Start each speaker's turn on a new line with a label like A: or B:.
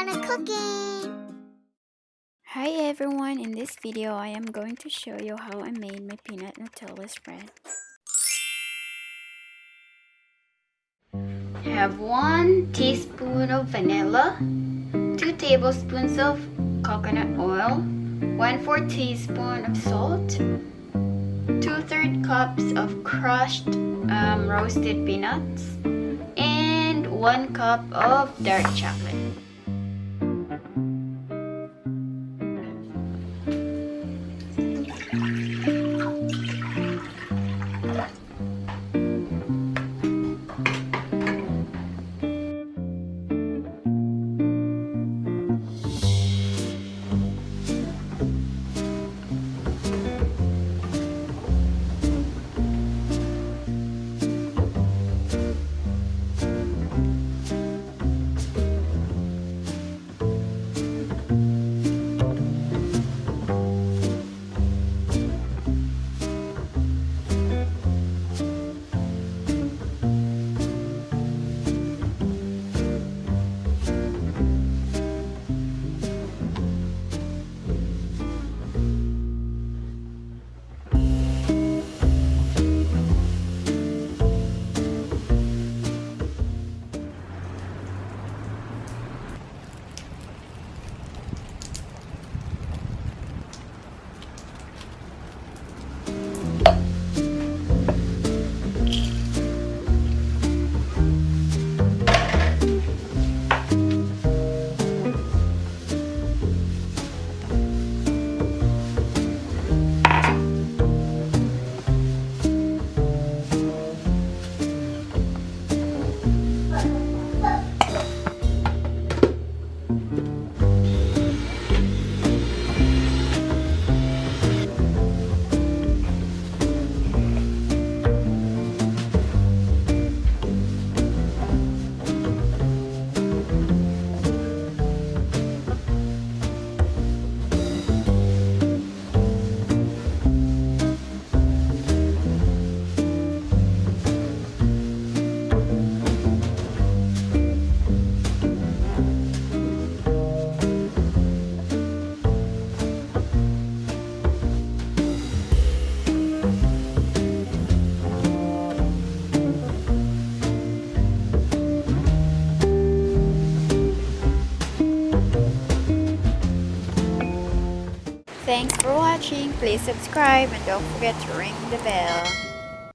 A: Ohana cooking!
B: Hi everyone, in this video I am going to show you how I made my peanut Nutella spread. Have 1 teaspoon of vanilla, 2 tablespoons of coconut oil, 1/4 teaspoon of salt, 2/3 cups of crushed roasted peanuts, and 1 cup of dark chocolate. Thanks for watching. Please subscribe and don't forget to ring the bell.